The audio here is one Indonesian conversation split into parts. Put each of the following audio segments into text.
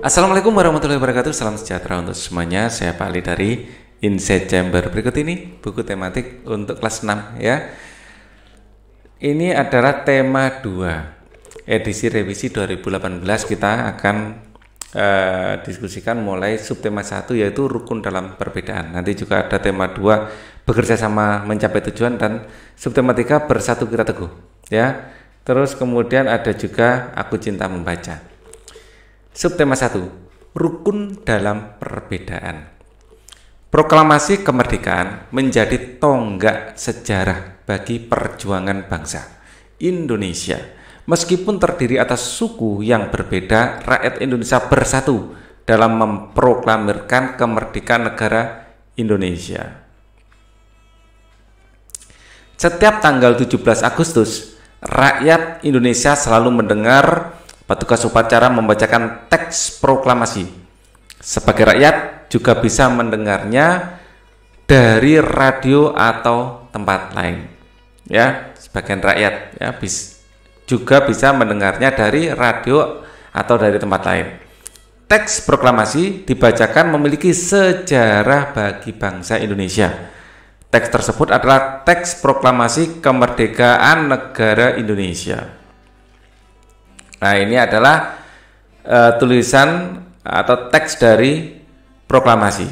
Assalamualaikum warahmatullahi wabarakatuh. Salam sejahtera untuk semuanya. Saya Pak Ali dari Insight Chamber. Berikut ini buku tematik untuk kelas 6 ya. Ini adalah tema 2 edisi revisi 2018. Kita akan diskusikan mulai subtema 1 yaitu rukun dalam perbedaan. Nanti juga ada tema 2 bekerja sama mencapai tujuan, dan subtema 3 bersatu kita teguh ya. Terus kemudian ada juga aku cinta membaca. Subtema 1, rukun dalam perbedaan. Proklamasi kemerdekaan menjadi tonggak sejarah bagi perjuangan bangsa Indonesia. Meskipun terdiri atas suku yang berbeda, rakyat Indonesia bersatu dalam memproklamirkan kemerdekaan negara Indonesia. Setiap tanggal 17 Agustus, rakyat Indonesia selalu mendengar petugas upacara membacakan teks proklamasi. Sebagai rakyat juga bisa mendengarnya dari radio atau tempat lain. Ya, sebagian rakyat ya juga bisa mendengarnya dari radio atau dari tempat lain. Teks proklamasi dibacakan memiliki sejarah bagi bangsa Indonesia. Teks tersebut adalah teks proklamasi kemerdekaan negara Indonesia. Nah, ini adalah tulisan atau teks dari proklamasi.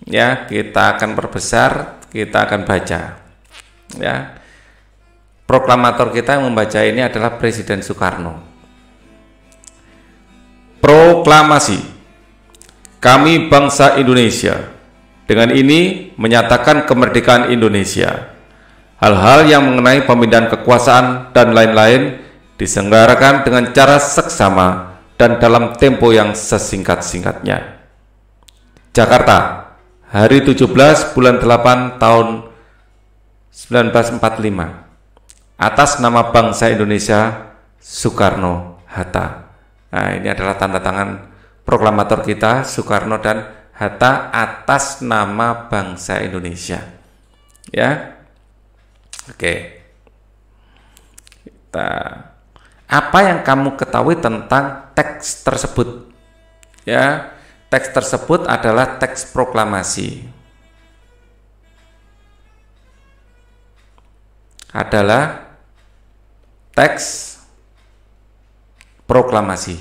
Ya, kita akan perbesar, kita akan baca. Ya. Proklamator kita yang membaca ini adalah Presiden Soekarno. Proklamasi. Kami bangsa Indonesia dengan ini menyatakan kemerdekaan Indonesia. Hal-hal yang mengenai pemindahan kekuasaan dan lain-lain diselenggarakan dengan cara seksama dan dalam tempo yang sesingkat-singkatnya. Jakarta, hari 17 bulan 8 tahun 1945. Atas nama bangsa Indonesia, Soekarno-Hatta. Nah, ini adalah tanda tangan proklamator kita, Soekarno dan Hatta, atas nama bangsa Indonesia. Ya. Oke. Apa yang kamu ketahui tentang teks tersebut? Ya, teks tersebut adalah teks proklamasi. Adalah teks proklamasi.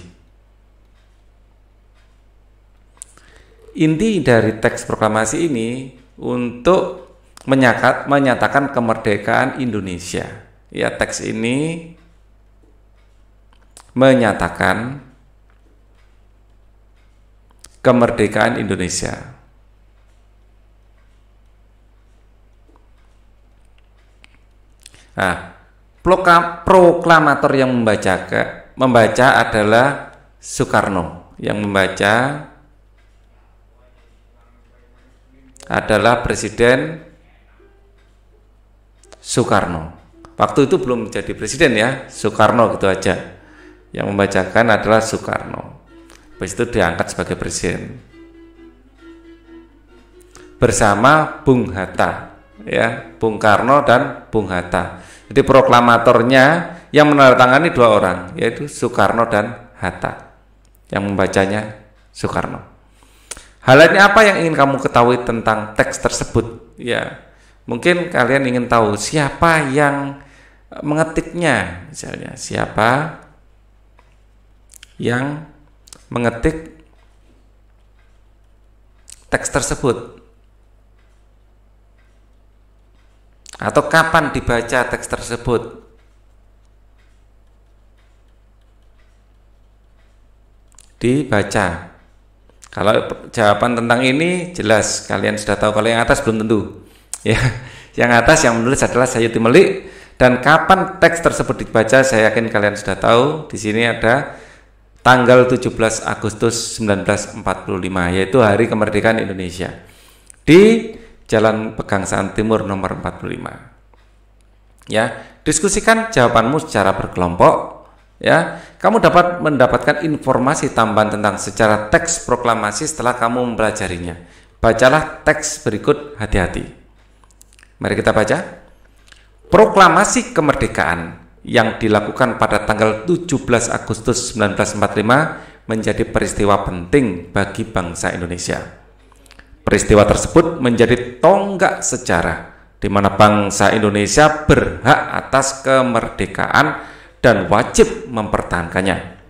Inti dari teks proklamasi ini untuk menyatakan kemerdekaan Indonesia. Ya, teks ini menyatakan kemerdekaan Indonesia. Nah, proklamator yang membaca adalah Soekarno. Yang membaca adalah Presiden Soekarno. Waktu itu belum jadi presiden ya, Soekarno gitu aja. Yang membacakan adalah Soekarno. Habis itu diangkat sebagai presiden bersama Bung Hatta, ya, Bung Karno dan Bung Hatta. Jadi proklamatornya yang menandatangani dua orang, yaitu Soekarno dan Hatta. Yang membacanya Soekarno. Hal lainnya apa yang ingin kamu ketahui tentang teks tersebut? Ya, mungkin kalian ingin tahu siapa yang mengetiknya, misalnya siapa yang mengetik teks tersebut, atau kapan dibaca teks tersebut. Dibaca. Kalau jawaban tentang ini jelas kalian sudah tahu, kalau yang atas belum tentu. Ya, yang atas yang menulis adalah Sayuti Melik, dan kapan teks tersebut dibaca saya yakin kalian sudah tahu. Di sini ada tanggal 17 Agustus 1945, yaitu hari kemerdekaan Indonesia, di Jalan Pegangsaan Timur nomor 45. Ya, diskusikan jawabanmu secara berkelompok. Ya, kamu dapat mendapatkan informasi tambahan tentang sejarah teks proklamasi setelah kamu mempelajarinya. Bacalah teks berikut, hati-hati. Mari kita baca. Proklamasi kemerdekaan yang dilakukan pada tanggal 17 Agustus 1945 menjadi peristiwa penting bagi bangsa Indonesia. Peristiwa tersebut menjadi tonggak sejarah di mana bangsa Indonesia berhak atas kemerdekaan dan wajib mempertahankannya.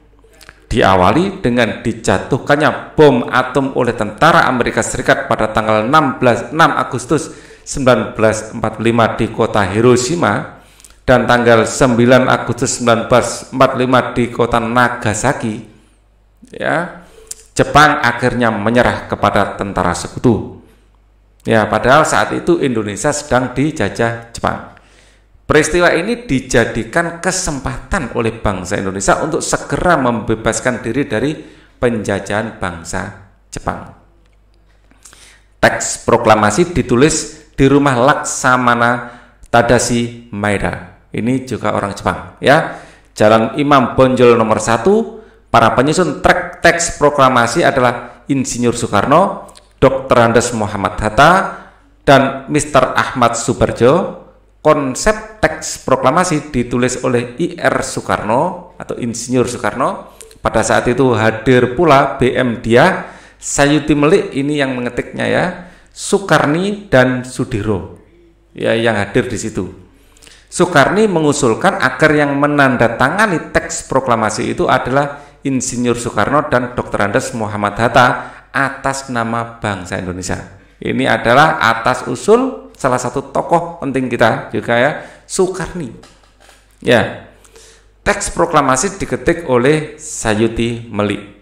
Diawali dengan dijatuhkannya bom atom oleh tentara Amerika Serikat pada tanggal 6 Agustus 1945 di kota Hiroshima dan tanggal 9 Agustus 1945 di kota Nagasaki, ya, Jepang akhirnya menyerah kepada tentara sekutu. Ya, padahal saat itu Indonesia sedang dijajah Jepang. Peristiwa ini dijadikan kesempatan oleh bangsa Indonesia untuk segera membebaskan diri dari penjajahan bangsa Jepang. Teks proklamasi ditulis di rumah Laksamana Tadashi Maeda. Ini juga orang Jepang, ya. Jalan Imam Bonjol nomor 1. Para penyusun teks proklamasi adalah Insinyur Soekarno, Dr. Andes Muhammad Hatta, dan Mr. Ahmad Subarjo. Konsep teks proklamasi ditulis oleh I.R. Soekarno atau Insinyur Soekarno. Pada saat itu hadir pula BM Dia, Sayuti Melik ini yang mengetiknya, ya, Soekarni dan Sudiro, ya, yang hadir di situ. Soekarni mengusulkan agar yang menandatangani teks proklamasi itu adalah Insinyur Soekarno dan Dr. Andes Muhammad Hatta atas nama bangsa Indonesia. Ini adalah atas usul salah satu tokoh penting kita juga, ya, Soekarni. Ya, teks proklamasi diketik oleh Sayuti Melik.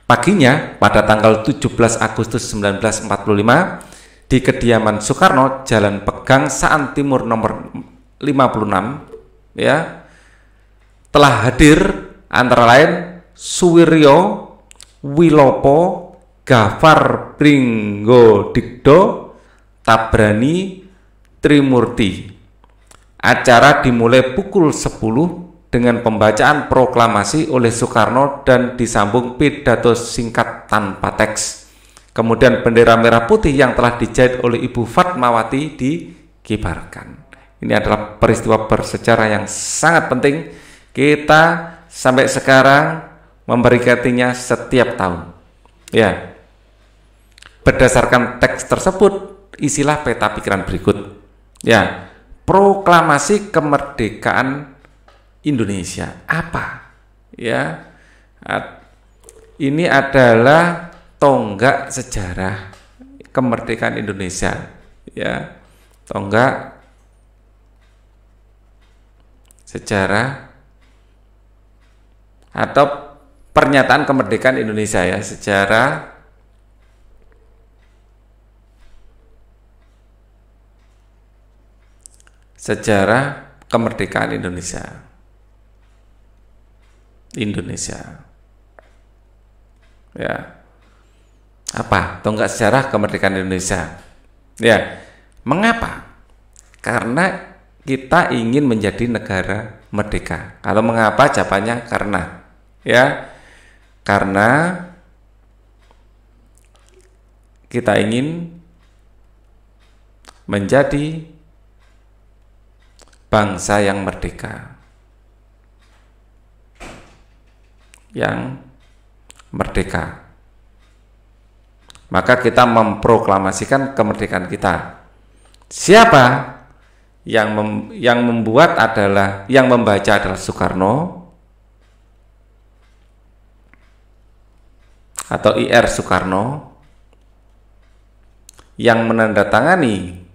Paginya pada tanggal 17 Agustus 1945 di kediaman Soekarno, Jalan Pegang Saan Timur nomor 56, ya, telah hadir antara lain Suwiryo Wilopo, Gafar Pringgodikdo, Tabrani Trimurti. Acara dimulai pukul 10 dengan pembacaan proklamasi oleh Soekarno dan disambung pidato singkat tanpa teks. Kemudian bendera merah putih yang telah dijahit oleh Ibu Fatmawati dikibarkan. Ini adalah peristiwa bersejarah yang sangat penting. Kita sampai sekarang memperingatinya setiap tahun. Ya. Berdasarkan teks tersebut, isilah peta pikiran berikut. Ya, proklamasi kemerdekaan Indonesia apa? Ya, ini adalah tonggak sejarah kemerdekaan Indonesia. Ya, tonggak sejarah atau pernyataan kemerdekaan Indonesia, ya, sejarah kemerdekaan Indonesia. Ya. Apa? Tonggak sejarah kemerdekaan Indonesia. Ya. Mengapa? Karena kita ingin menjadi negara merdeka. Kalau mengapa, jawabannya karena. Ya. Karena kita ingin menjadi bangsa yang merdeka, maka kita memproklamasikan kemerdekaan kita. Siapa yang membuat adalah, yang membaca adalah Soekarno atau I.R. Soekarno, yang menandatangani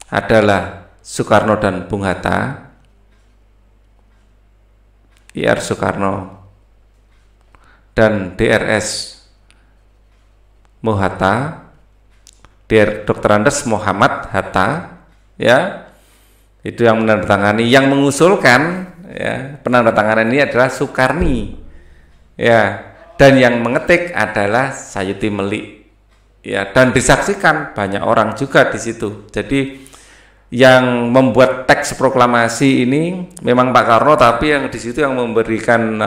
adalah Soekarno dan Bung Hatta, I.R. Soekarno dan DRS Mohatta, Dr. Andes Muhammad Hatta, ya, itu yang menandatangani. Yang mengusulkan, ya, penandatanganan ini adalah Soekarni, ya, dan yang mengetik adalah Sayuti Melik, ya, dan disaksikan banyak orang juga di situ. Jadi yang membuat teks proklamasi ini memang Pak Karno, tapi yang di situ yang memberikan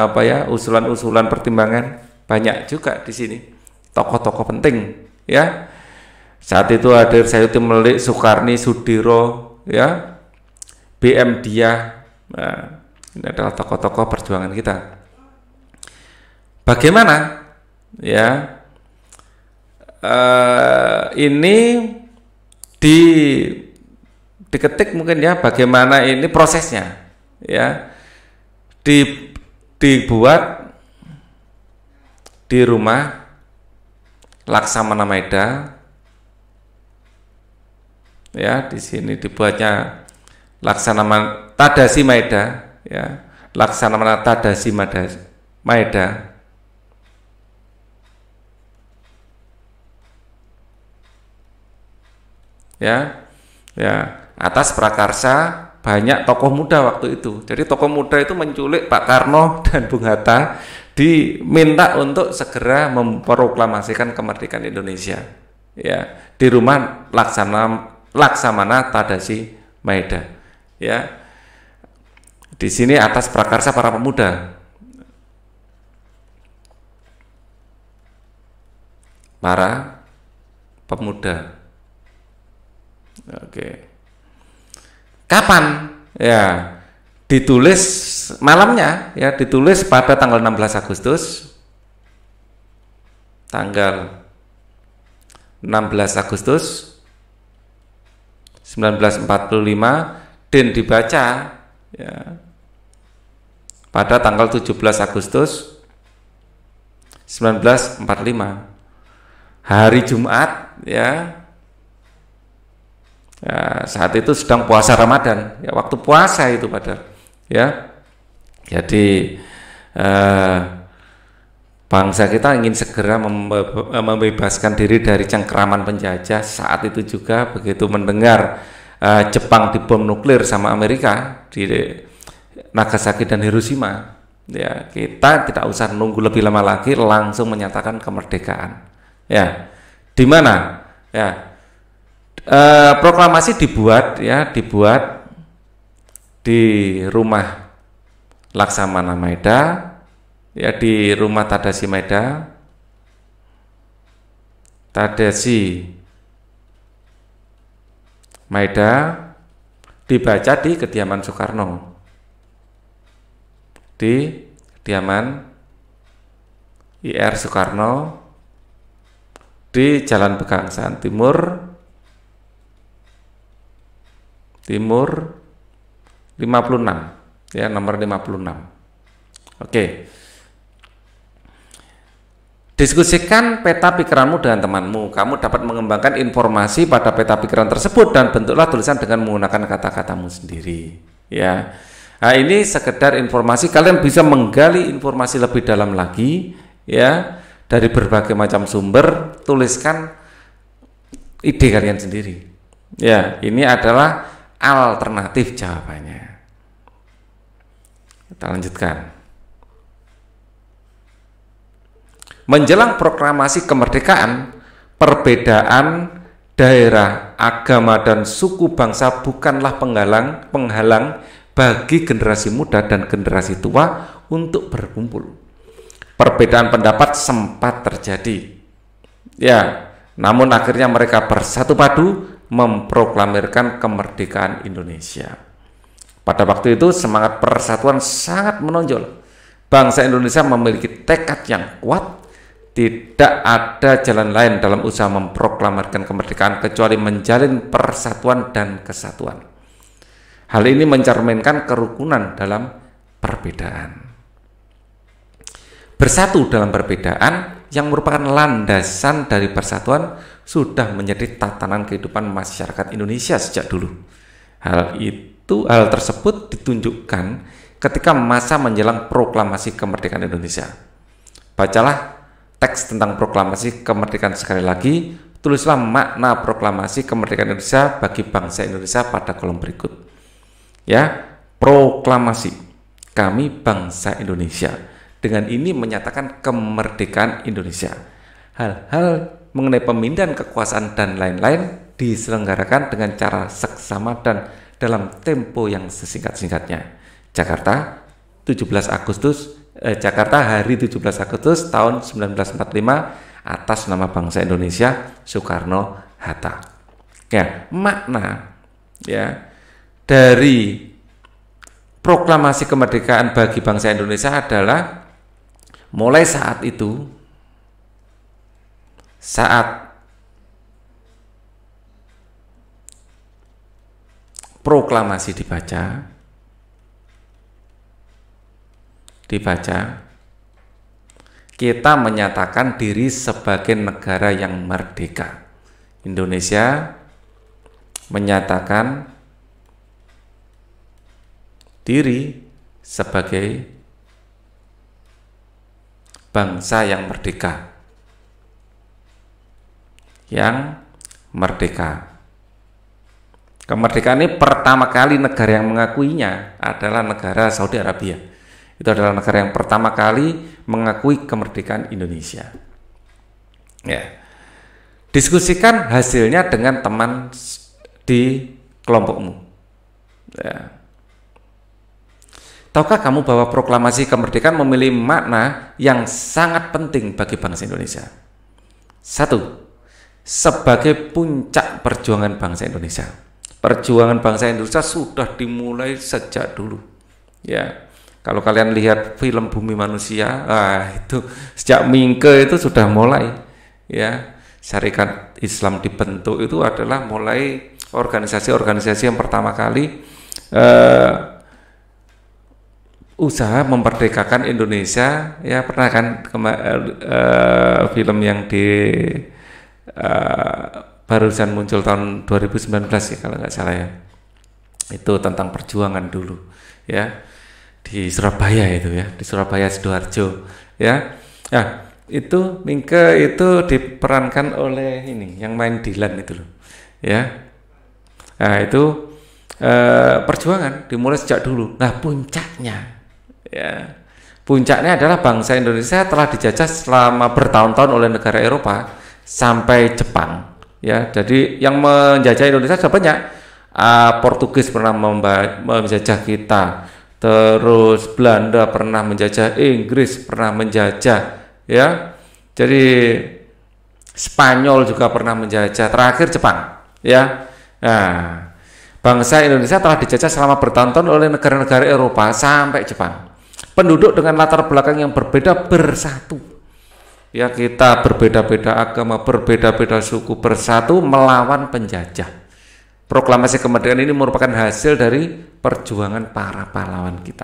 usulan-usulan pertimbangan banyak juga di sini. Tokoh-tokoh penting, ya. Saat itu hadir Sayuti Melik, Soekarni, Sudiro, ya. BM Dia. Nah, ini adalah tokoh-tokoh perjuangan kita. Bagaimana ya ini diketik mungkin ya, bagaimana ini prosesnya ya, dibuat di rumah Laksamana Maeda ya. Di sini dibuatnya Laksamana Tadasi Maeda ya, Laksamana Tadasi Maeda. Ya, atas prakarsa banyak tokoh muda waktu itu. Jadi tokoh muda itu menculik Pak Karno dan Bung Hatta, diminta untuk segera memproklamasikan kemerdekaan Indonesia. Ya, di rumah Laksamana Tadasi Maeda. Ya, di sini atas prakarsa para pemuda, Oke. Kapan? Ya, ditulis malamnya ya, ditulis pada tanggal 16 Agustus. Tanggal 16 Agustus 1945 dan dibaca ya pada tanggal 17 Agustus 1945 hari Jumat ya. Ya, saat itu sedang puasa Ramadan, ya, waktu puasa itu pada, ya. Jadi bangsa kita ingin segera membebaskan diri dari cengkeraman penjajah. Saat itu juga begitu mendengar Jepang dibom nuklir sama Amerika di Nagasaki dan Hiroshima, ya kita tidak usah nunggu lebih lama lagi, langsung menyatakan kemerdekaan. Ya, di mana? Ya. Proklamasi dibuat di rumah Laksamana Maeda ya, di rumah Tadasi Maeda, dibaca di kediaman Soekarno, di kediaman IR Soekarno di Jalan Pegangsaan Timur 56 ya, nomor 56. Oke. Diskusikan peta pikiranmu dengan temanmu. Kamu dapat mengembangkan informasi pada peta pikiran tersebut dan bentuklah tulisan dengan menggunakan kata-katamu sendiri ya. Nah, ini sekedar informasi, kalian bisa menggali informasi lebih dalam lagi ya dari berbagai macam sumber. Tuliskan ide kalian sendiri ya. Ini adalah alternatif jawabannya. Kita lanjutkan. Menjelang proklamasi kemerdekaan, perbedaan daerah, agama, dan suku bangsa bukanlah penghalang bagi generasi muda dan generasi tua untuk berkumpul. Perbedaan pendapat sempat terjadi. Ya, namun akhirnya mereka bersatu padu memproklamirkan kemerdekaan Indonesia. Pada waktu itu semangat persatuan sangat menonjol. Bangsa Indonesia memiliki tekad yang kuat. Tidak ada jalan lain dalam usaha memproklamirkan kemerdekaan kecuali menjalin persatuan dan kesatuan. Hal ini mencerminkan kerukunan dalam perbedaan. Bersatu dalam perbedaan yang merupakan landasan dari persatuan sudah menjadi tatanan kehidupan masyarakat Indonesia sejak dulu. Hal tersebut ditunjukkan ketika masa menjelang proklamasi kemerdekaan Indonesia. Bacalah teks tentang proklamasi kemerdekaan sekali lagi, tulislah makna proklamasi kemerdekaan Indonesia bagi bangsa Indonesia pada kolom berikut. Ya, proklamasi kami bangsa Indonesia. Dengan ini menyatakan kemerdekaan Indonesia. Hal-hal mengenai pemindahan kekuasaan dan lain-lain diselenggarakan dengan cara seksama dan dalam tempo yang sesingkat-singkatnya. Jakarta, hari 17 Agustus tahun 1945 atas nama bangsa Indonesia, Soekarno Hatta. Ya, makna ya dari proklamasi kemerdekaan bagi bangsa Indonesia adalah mulai saat itu, saat proklamasi dibaca, kita menyatakan diri sebagai negara yang merdeka. Indonesia menyatakan diri sebagai bangsa yang merdeka. Kemerdekaan ini pertama kali negara yang mengakuinya adalah negara Saudi Arabia. Itu adalah negara yang pertama kali mengakui kemerdekaan Indonesia. Ya. Diskusikan hasilnya dengan teman di kelompokmu. Ya. Tahukah kamu bahwa proklamasi kemerdekaan memiliki makna yang sangat penting bagi bangsa Indonesia? 1. Sebagai puncak perjuangan bangsa Indonesia. Perjuangan bangsa Indonesia sudah dimulai sejak dulu. Ya. Kalau kalian lihat film Bumi Manusia, itu sejak Mingke itu sudah mulai, ya. Syarikat Islam dibentuk itu adalah mulai organisasi-organisasi yang pertama kali usaha memerdekakan Indonesia. Ya, pernah kan film yang barusan muncul tahun 2019 ya kalau nggak salah ya. Itu tentang perjuangan dulu, ya. Di Surabaya itu ya, di Surabaya Sidoarjo ya. Nah, itu Mingke itu diperankan oleh ini yang main Dilan itu loh. Ya. Nah, itu perjuangan dimulai sejak dulu. Nah, puncaknya ya. Puncaknya adalah bangsa Indonesia telah dijajah selama bertahun-tahun oleh negara Eropa sampai Jepang. Ya, jadi yang menjajah Indonesia sudah banyak. Portugis pernah menjajah kita. Terus Belanda pernah menjajah, Inggris pernah menjajah, ya. Jadi Spanyol juga pernah menjajah, terakhir Jepang, ya. Nah, bangsa Indonesia telah dijajah selama bertahun-tahun oleh negara-negara Eropa sampai Jepang. Penduduk dengan latar belakang yang berbeda bersatu. Ya, kita berbeda-beda agama, berbeda-beda suku bersatu melawan penjajah. Proklamasi kemerdekaan ini merupakan hasil dari perjuangan para pahlawan kita.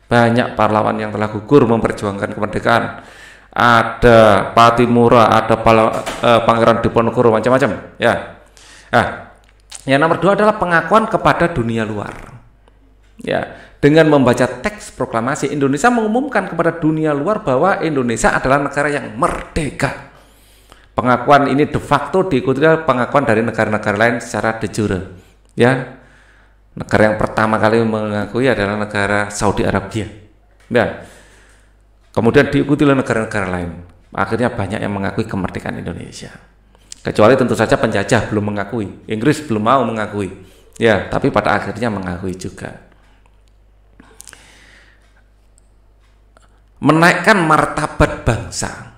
Banyak pahlawan yang telah gugur memperjuangkan kemerdekaan. Ada Patimura, ada Pangeran Diponegoro, macam-macam. Ya. Nah, yang nomor 2 adalah pengakuan kepada dunia luar. Ya, dengan membaca teks proklamasi, Indonesia mengumumkan kepada dunia luar bahwa Indonesia adalah negara yang merdeka. Pengakuan ini de facto diikuti oleh pengakuan dari negara-negara lain secara de jure. Ya, negara yang pertama kali mengakui adalah negara Saudi Arabia. Ya, kemudian diikuti oleh negara-negara lain. Akhirnya banyak yang mengakui kemerdekaan Indonesia. Kecuali tentu saja penjajah belum mengakui. Inggris belum mau mengakui. Ya, tapi pada akhirnya mengakui juga. Menaikkan martabat bangsa.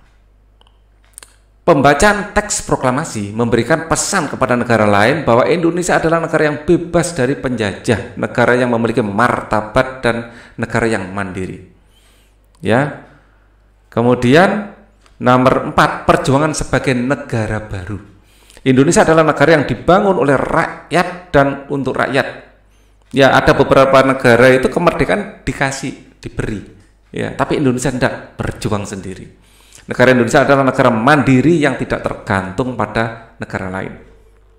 Pembacaan teks proklamasi memberikan pesan kepada negara lain bahwa Indonesia adalah negara yang bebas dari penjajah, negara yang memiliki martabat dan negara yang mandiri. Ya. Kemudian nomor 4, perjuangan sebagai negara baru. Indonesia adalah negara yang dibangun oleh rakyat dan untuk rakyat. Ya, ada beberapa negara itu kemerdekaan diberi. Ya, tapi Indonesia tidak, berjuang sendiri. Negara Indonesia adalah negara mandiri yang tidak tergantung pada negara lain.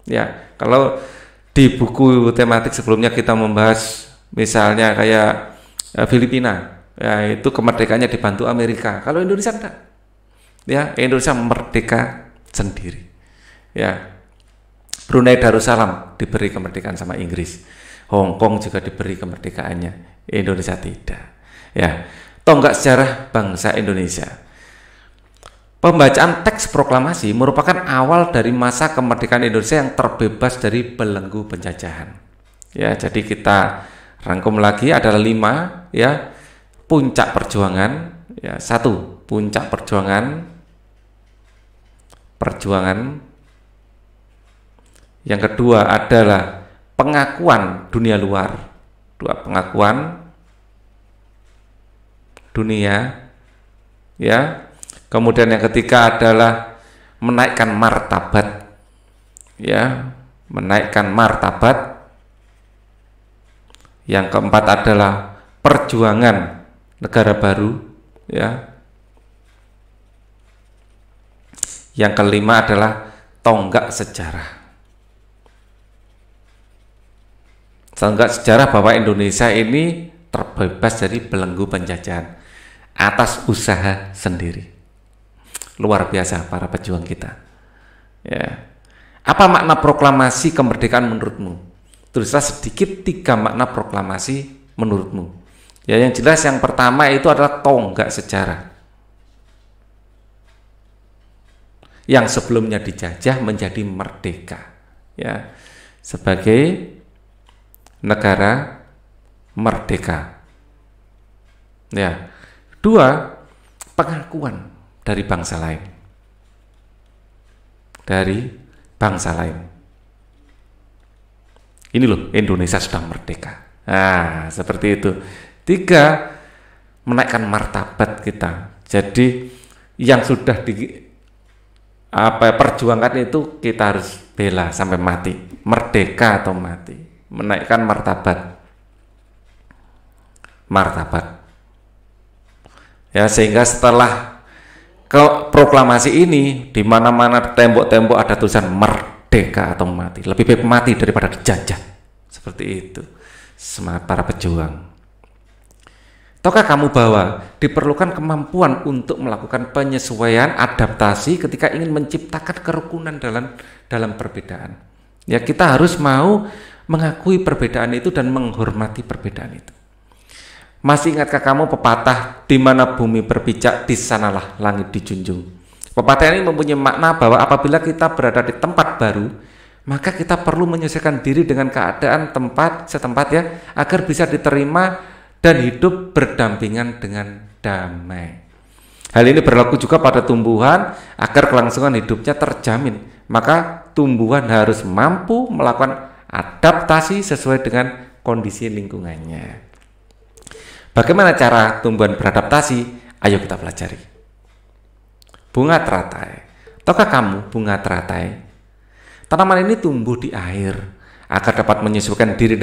Ya, kalau di buku tematik sebelumnya kita membahas misalnya kayak Filipina, ya itu kemerdekaannya dibantu Amerika. Kalau Indonesia tidak. Ya, Indonesia merdeka sendiri. Ya. Brunei Darussalam diberi kemerdekaan sama Inggris. Hong Kong juga diberi kemerdekaannya. Indonesia tidak. Ya. Tonggak sejarah bangsa Indonesia. Pembacaan teks proklamasi merupakan awal dari masa kemerdekaan Indonesia yang terbebas dari belenggu penjajahan. Ya, jadi kita rangkum lagi adalah 5 ya. Puncak perjuangan, ya, 1, puncak perjuangan. Yang kedua adalah pengakuan dunia luar. 2, pengakuan dunia, ya. Kemudian yang ketiga adalah menaikkan martabat, ya, menaikkan martabat. Yang keempat adalah perjuangan negara baru, ya. Yang kelima adalah tonggak sejarah. Tonggak sejarah bahwa Indonesia ini terbebas dari belenggu penjajahan atas usaha sendiri. Luar biasa para pejuang kita. Ya. Apa makna proklamasi kemerdekaan menurutmu? Tulislah sedikit 3 makna proklamasi menurutmu. Ya, yang jelas yang pertama itu adalah tonggak sejarah. Yang sebelumnya dijajah menjadi merdeka, ya, sebagai negara merdeka. Ya. 2, pengakuan dari bangsa lain. Dari bangsa lain. Ini loh, Indonesia sudah merdeka. Nah, seperti itu. 3, menaikkan martabat kita. Jadi yang sudah perjuangkan itu kita harus bela sampai mati, merdeka atau mati, menaikkan martabat, ya, sehingga setelah proklamasi ini di mana-mana tembok-tembok ada tulisan merdeka atau mati, lebih baik mati daripada dijajah, seperti itu semangat para pejuang. Tahukah kamu bahwa diperlukan kemampuan untuk melakukan penyesuaian adaptasi ketika ingin menciptakan kerukunan dalam perbedaan? Ya, kita harus mau mengakui perbedaan itu dan menghormati perbedaan itu. Masih ingatkah kamu pepatah di mana bumi berpijak di sanalah langit dijunjung? Pepatah ini mempunyai makna bahwa apabila kita berada di tempat baru, maka kita perlu menyesuaikan diri dengan keadaan tempat setempat, ya, agar bisa diterima dan hidup berdampingan dengan damai. Hal ini berlaku juga pada tumbuhan agar kelangsungan hidupnya terjamin. Maka tumbuhan harus mampu melakukan adaptasi sesuai dengan kondisi lingkungannya. Bagaimana cara tumbuhan beradaptasi? Ayo kita pelajari. Bunga teratai. Tahukah kamu bunga teratai? Tanaman ini tumbuh di air agar dapat menyesuaikan diri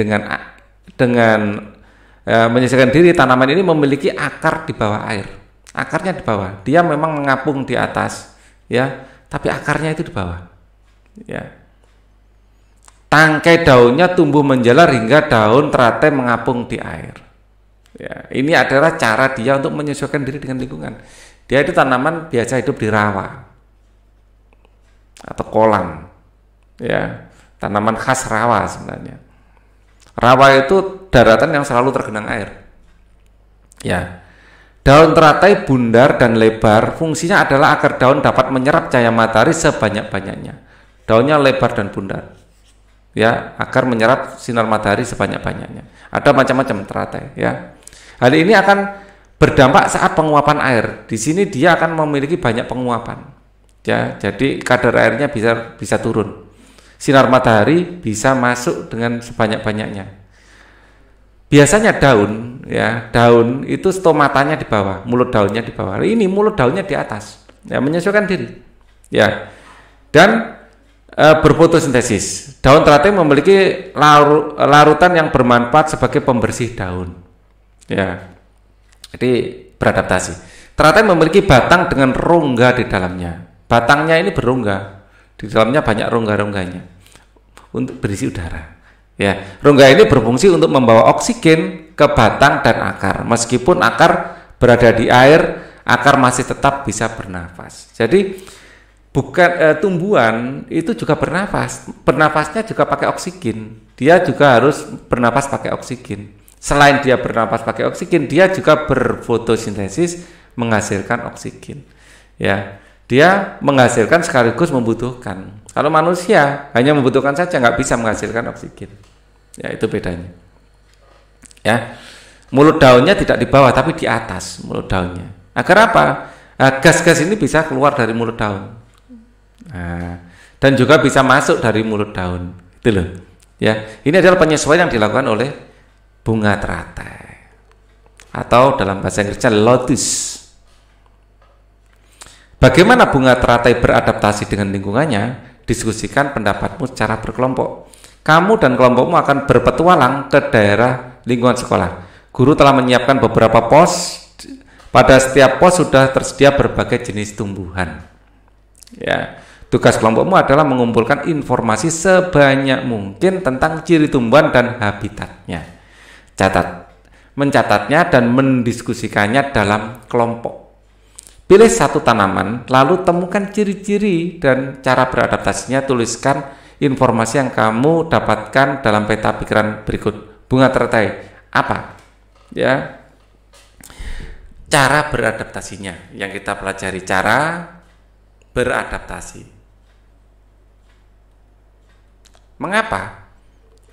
menyesuaikan diri. Tanaman ini memiliki akar di bawah air. Akarnya di bawah. Dia memang mengapung di atas, ya, tapi akarnya itu di bawah. Ya. Tangkai daunnya tumbuh menjalar hingga daun teratai mengapung di air. Ya, ini adalah cara dia untuk menyesuaikan diri dengan lingkungan. Dia itu tanaman biasa hidup di rawa atau kolam. Ya, tanaman khas rawa sebenarnya. Rawa itu daratan yang selalu tergenang air. Ya. Daun teratai bundar dan lebar, fungsinya adalah agar daun dapat menyerap cahaya matahari sebanyak-banyaknya. Daunnya lebar dan bundar, ya, agar menyerap sinar matahari sebanyak-banyaknya. Ada macam-macam teratai, ya. Hal ini akan berdampak saat penguapan air. Di sini dia akan memiliki banyak penguapan, ya. Jadi kadar airnya bisa turun. Sinar matahari bisa masuk dengan sebanyak-banyaknya. Biasanya daun, ya, daun itu stomatanya di bawah, mulut daunnya di bawah. Ini mulut daunnya di atas, ya, menyesuaikan diri, ya. Dan berfotosintesis. Daun teratai memiliki larutan yang bermanfaat sebagai pembersih daun, ya. Jadi beradaptasi. Teratai memiliki batang dengan rongga di dalamnya. Batangnya ini berongga. Di dalamnya banyak rongga-rongganya untuk berisi udara. Ya, rongga ini berfungsi untuk membawa oksigen ke batang dan akar. Meskipun akar berada di air, akar masih tetap bisa bernafas. Jadi bukan tumbuhan itu juga bernafas. Bernafasnya juga pakai oksigen. Dia juga harus bernafas pakai oksigen. Selain dia bernafas pakai oksigen, dia juga berfotosintesis menghasilkan oksigen. Ya. Dia menghasilkan sekaligus membutuhkan. Kalau manusia hanya membutuhkan saja, nggak bisa menghasilkan oksigen. Ya, itu bedanya. Ya, mulut daunnya tidak di bawah tapi di atas mulut daunnya. Agar apa? Gas-gas ini bisa keluar dari mulut daun. Nah, dan juga bisa masuk dari mulut daun. Itu loh. Ya, ini adalah penyesuaian yang dilakukan oleh bunga teratai. atau dalam bahasa Inggrisnya lotus. Bagaimana bunga teratai beradaptasi dengan lingkungannya? Diskusikan pendapatmu secara berkelompok. Kamu dan kelompokmu akan berpetualang ke daerah lingkungan sekolah. Guru telah menyiapkan beberapa pos. Pada setiap pos sudah tersedia berbagai jenis tumbuhan. Ya, tugas kelompokmu adalah mengumpulkan informasi sebanyak mungkin tentang ciri tumbuhan dan habitatnya. Mencatatnya dan mendiskusikannya dalam kelompok. Pilih satu tanaman, lalu temukan ciri-ciri dan cara beradaptasinya. Tuliskan informasi yang kamu dapatkan dalam peta pikiran berikut. Bunga teratai apa? Ya, cara beradaptasinya yang kita pelajari, cara beradaptasi. Mengapa?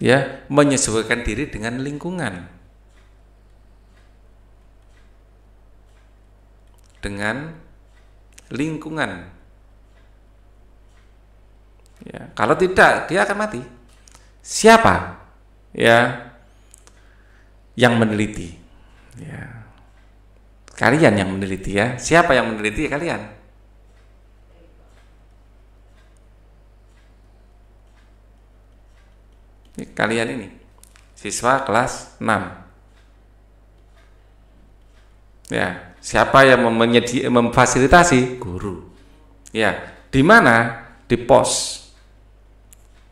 Ya, menyesuaikan diri dengan lingkungan. Dengan lingkungan. Ya, kalau tidak dia akan mati. Siapa? Ya, yang meneliti. Ya. Kalian yang meneliti ya. Siapa yang meneliti? Kalian. Kalian ini siswa kelas 6. Ya, siapa yang memfasilitasi? Guru. Ya, di mana? Di pos.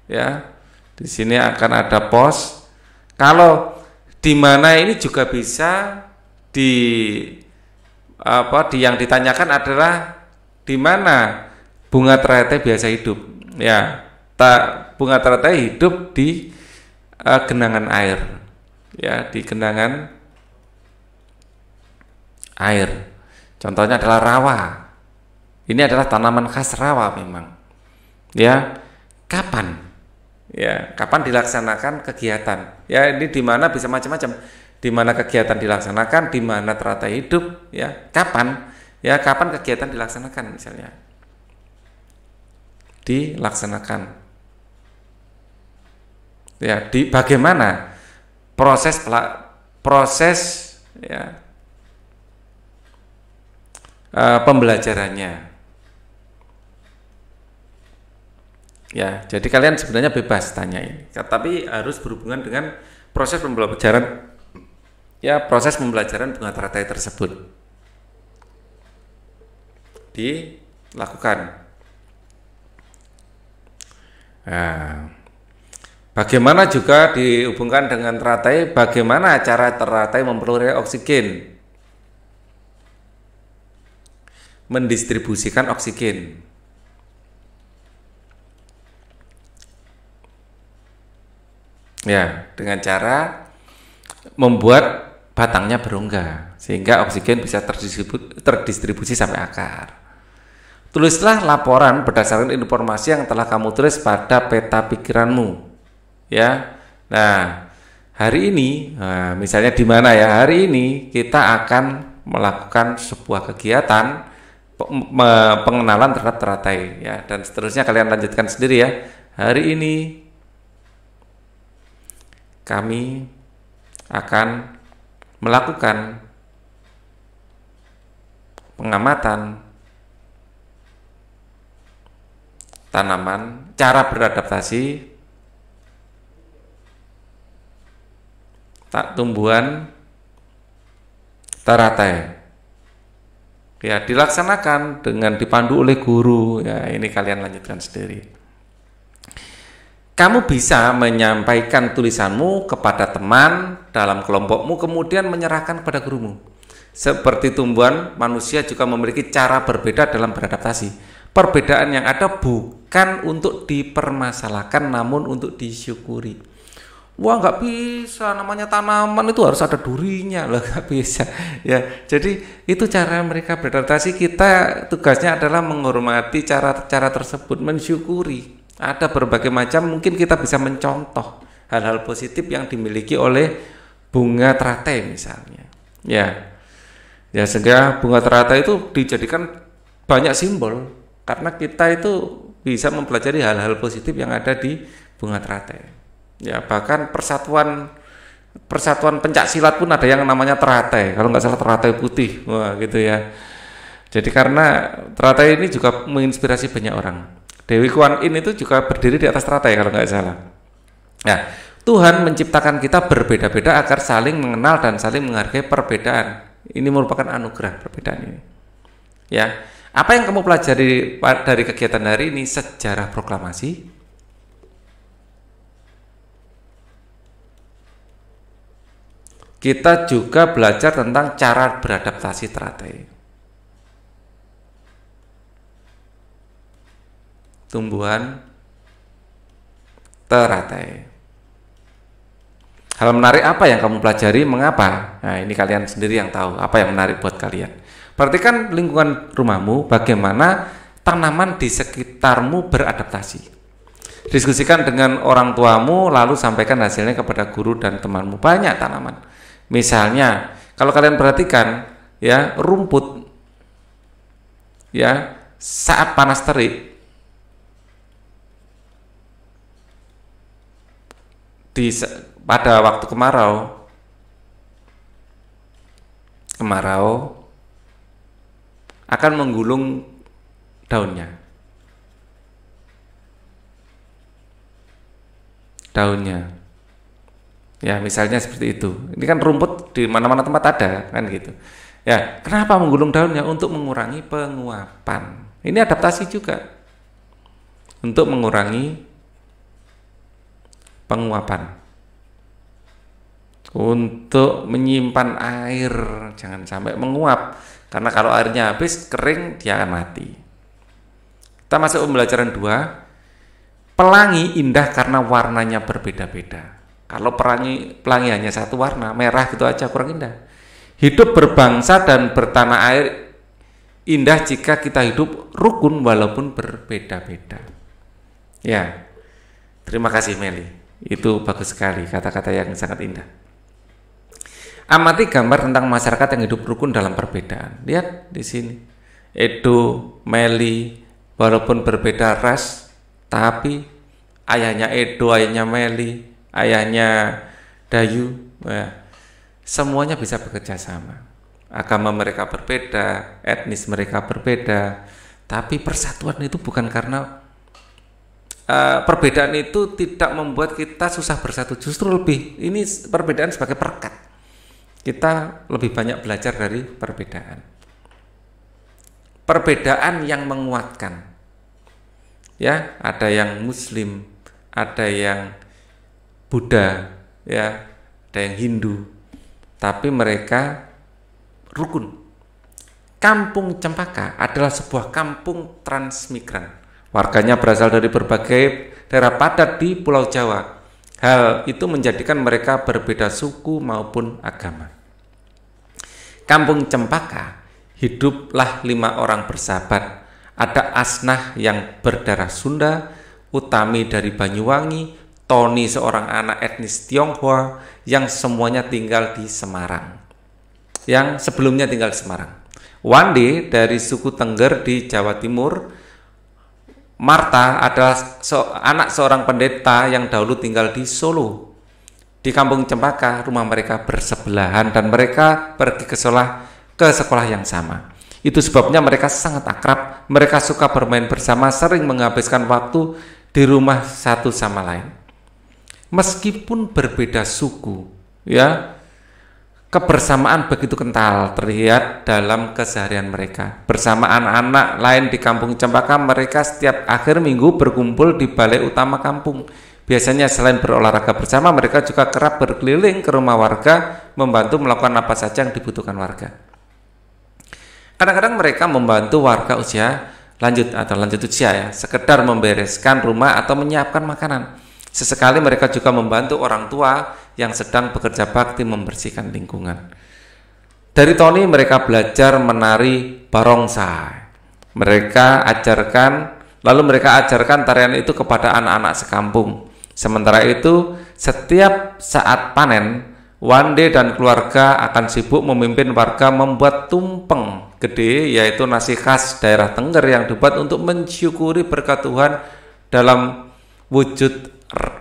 Ya, di sini akan ada pos. Kalau di mana ini juga bisa yang ditanyakan adalah di mana bunga teratai biasa hidup. Ya, bunga teratai hidup di genangan air. Ya, di genangan air. Contohnya adalah rawa. Ini adalah tanaman khas rawa memang. Ya, kapan? Ya, kapan dilaksanakan kegiatan? Ya, ini di mana bisa macam-macam. Di mana kegiatan dilaksanakan, di mana teratai hidup, ya. Kapan? Ya, kapan kegiatan dilaksanakan misalnya? Dilaksanakan. Ya, bagaimana proses ya, pembelajarannya. Ya, jadi kalian sebenarnya bebas tanya ini, tapi harus berhubungan dengan proses pembelajaran. Ya, proses pembelajaran bunga teratai tersebut dilakukan. Nah, bagaimana juga dihubungkan dengan teratai? Bagaimana cara teratai memperoleh oksigen? Mendistribusikan oksigen. Ya, dengan cara membuat batangnya berongga sehingga oksigen bisa terdistribusi sampai akar. Tulislah laporan berdasarkan informasi yang telah kamu tulis pada peta pikiranmu. Ya. Nah, hari ini, misalnya di mana ya? Hari ini kita akan melakukan sebuah kegiatan pengenalan terhadap teratai ya, dan seterusnya kalian lanjutkan sendiri ya. Hari ini kami akan melakukan pengamatan tanaman, cara beradaptasi tumbuhan teratai. Ya, dilaksanakan dengan dipandu oleh guru. Ya, ini kalian lanjutkan sendiri. Kamu bisa menyampaikan tulisanmu kepada teman dalam kelompokmu, kemudian menyerahkan kepada gurumu. Seperti tumbuhan, manusia juga memiliki cara berbeda dalam beradaptasi. Perbedaan yang ada bukan untuk dipermasalahkan, namun untuk disyukuri. Wah, nggak bisa, namanya tanaman itu harus ada durinya loh, nggak bisa. Ya, jadi itu cara mereka beradaptasi. Kita tugasnya adalah menghormati cara-cara tersebut, mensyukuri. Ada berbagai macam, mungkin kita bisa mencontoh hal-hal positif yang dimiliki oleh bunga teratai misalnya. Ya, sehingga bunga teratai itu dijadikan banyak simbol karena kita itu bisa mempelajari hal-hal positif yang ada di bunga teratai. Ya, bahkan persatuan Persatuan pencak silat pun ada yang namanya teratai. Kalau nggak salah teratai putih, wah gitu ya. Jadi karena teratai ini juga menginspirasi banyak orang. Dewi Kuan Yin itu juga berdiri di atas teratai kalau nggak salah. Nah, Tuhan menciptakan kita berbeda-beda agar saling mengenal dan saling menghargai perbedaan. Ini merupakan anugerah perbedaan ini. Ya, apa yang kamu pelajari dari kegiatan hari ini? Sejarah proklamasi. Kita juga belajar tentang cara beradaptasi teratai. Tumbuhan teratai. Hal menarik apa yang kamu pelajari? Mengapa? Nah, ini kalian sendiri yang tahu apa yang menarik buat kalian. Perhatikan lingkungan rumahmu, bagaimana tanaman di sekitarmu beradaptasi. Diskusikan dengan orang tuamu, lalu sampaikan hasilnya kepada guru dan temanmu. Banyak tanaman. Misalnya, kalau kalian perhatikan, ya rumput, ya saat panas terik, pada waktu kemarau akan menggulung daunnya. Ya, misalnya seperti itu. Ini kan rumput di mana-mana tempat ada, kan gitu. Ya, kenapa menggulung daunnya? Untuk mengurangi penguapan. Ini adaptasi juga. Untuk mengurangi penguapan. Untuk menyimpan air, jangan sampai menguap. Karena kalau airnya habis, kering, dia akan mati. Kita masuk pembelajaran 2. Pelangi indah karena warnanya berbeda-beda. Kalau pelangi hanya satu warna, merah gitu aja, kurang indah. Hidup berbangsa dan bertanah air indah jika kita hidup rukun walaupun berbeda-beda. Ya, terima kasih Meli. Itu bagus sekali, kata-kata yang sangat indah. Amati gambar tentang masyarakat yang hidup rukun dalam perbedaan. Lihat di sini. Edo, Meli, walaupun berbeda ras, tapi ayahnya Edo, ayahnya Meli, ayahnya Dayu, ya, semuanya bisa bekerja sama. Agama mereka berbeda, etnis mereka berbeda, tapi persatuan itu bukan karena perbedaan itu tidak membuat kita susah bersatu. Justru lebih, ini perbedaan sebagai perekat. Kita lebih banyak belajar dari perbedaan. Perbedaan yang menguatkan. Ya, ada yang Muslim, ada yang Buddha, ya, ada yang Hindu, tapi mereka rukun. Kampung Cempaka adalah sebuah kampung transmigran. Warganya berasal dari berbagai daerah padat di Pulau Jawa. Hal itu menjadikan mereka berbeda suku maupun agama. Kampung Cempaka hiduplah 5 orang bersahabat. Ada Asnah yang berdarah Sunda, Utami dari Banyuwangi, Tony seorang anak etnis Tionghoa yang semuanya tinggal di Semarang. Yang sebelumnya tinggal di Semarang. Wande dari suku Tengger di Jawa Timur. Marta adalah anak seorang pendeta yang dahulu tinggal di Solo. Di Kampung Cempaka, rumah mereka bersebelahan dan mereka pergi ke sekolah yang sama. Itu sebabnya mereka sangat akrab, mereka suka bermain bersama, sering menghabiskan waktu di rumah satu sama lain. Meskipun berbeda suku, ya, kebersamaan begitu kental terlihat dalam keseharian mereka. Bersama anak-anak lain di Kampung Cempaka, mereka setiap akhir minggu berkumpul di balai utama kampung. Biasanya selain berolahraga bersama, mereka juga kerap berkeliling ke rumah warga, membantu melakukan apa saja yang dibutuhkan warga. Kadang-kadang mereka membantu warga usia lanjut usia, ya, sekedar membereskan rumah atau menyiapkan makanan. Sesekali mereka juga membantu orang tua yang sedang bekerja bakti membersihkan lingkungan. Dari Tony mereka belajar menari barongsai. Mereka ajarkan tarian itu kepada anak-anak sekampung. Sementara itu, setiap saat panen, Wande dan keluarga akan sibuk memimpin warga membuat tumpeng gede, yaitu nasi khas daerah Tengger yang dibuat untuk mensyukuri berkat Tuhan dalam wujud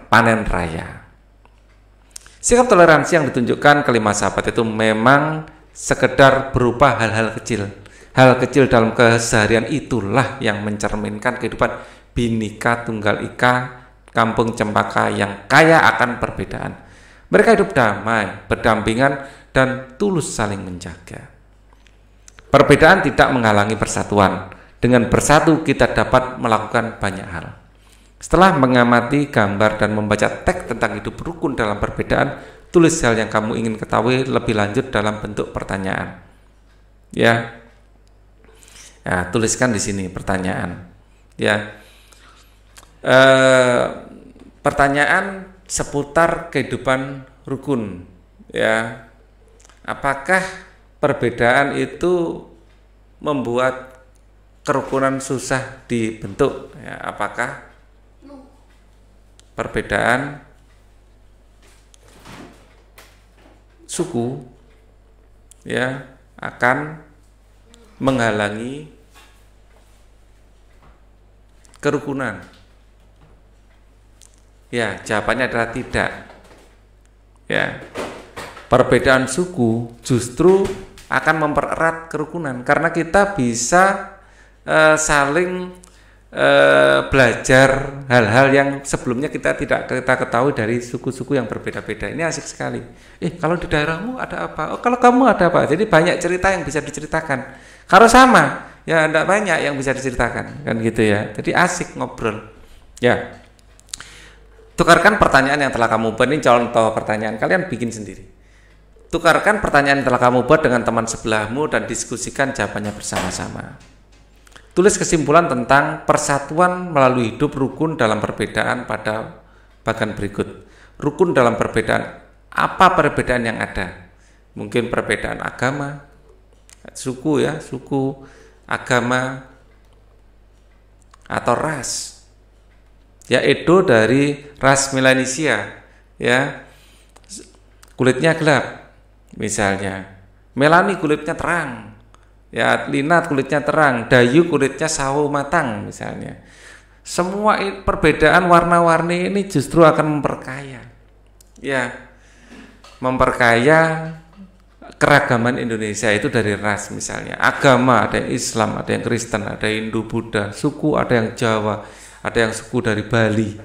panen raya. Sikap toleransi yang ditunjukkan kelima sahabat itu memang sekedar berupa hal-hal kecil. Hal kecil dalam keseharian itulah yang mencerminkan kehidupan Bhinneka Tunggal Ika, kampung cempaka yang kaya akan perbedaan. Mereka hidup damai, berdampingan, dan tulus saling menjaga. Perbedaan tidak menghalangi persatuan. Dengan bersatu kita dapat melakukan banyak hal. Setelah mengamati gambar dan membaca teks tentang hidup rukun dalam perbedaan, tulis hal yang kamu ingin ketahui lebih lanjut dalam bentuk pertanyaan. Ya, tuliskan di sini pertanyaan. Ya, pertanyaan seputar kehidupan rukun. Ya, apakah perbedaan itu membuat kerukunan susah dibentuk? Ya, apakah perbedaan suku ya akan menghalangi kerukunan? Ya, jawabannya adalah tidak. Ya, perbedaan suku justru akan mempererat kerukunan karena kita bisa saling belajar hal-hal yang sebelumnya kita tidak kita ketahui dari suku-suku yang berbeda-beda. Ini asik sekali. Kalau di daerahmu ada apa? Kalau kamu ada apa? Jadi banyak cerita yang bisa diceritakan. Kalau sama, ya tidak banyak yang bisa diceritakan, kan gitu ya. Jadi asik ngobrol. Ya. Tukarkan pertanyaan yang telah kamu buat. Ini contoh pertanyaan, kalian bikin sendiri. Tukarkan pertanyaan yang telah kamu buat dengan teman sebelahmu dan diskusikan jawabannya bersama-sama. Tulis kesimpulan tentang persatuan melalui hidup rukun dalam perbedaan pada bagian berikut. Rukun dalam perbedaan, apa perbedaan yang ada? Mungkin perbedaan agama, suku ya, suku, agama, atau ras. Ya, Edo dari ras Melanesia, ya, kulitnya gelap, misalnya. Melani kulitnya terang. Ya, Lina kulitnya terang, Dayu kulitnya sawo matang misalnya. Semua perbedaan warna-warni ini justru akan memperkaya. Ya, memperkaya keragaman Indonesia itu dari ras misalnya. Agama, ada yang Islam, ada yang Kristen, ada yang Hindu, Buddha, suku ada yang Jawa, ada yang suku dari Bali.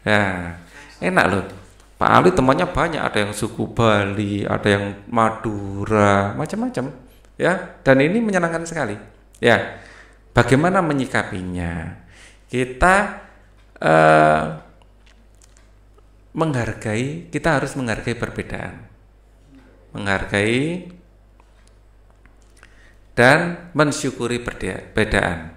Ya, enak loh. Pak Ali temannya banyak, ada yang suku Bali, ada yang Madura, macam-macam. Ya, dan ini menyenangkan sekali. Ya, bagaimana menyikapinya? Kita kita harus menghargai perbedaan, menghargai dan mensyukuri perbedaan.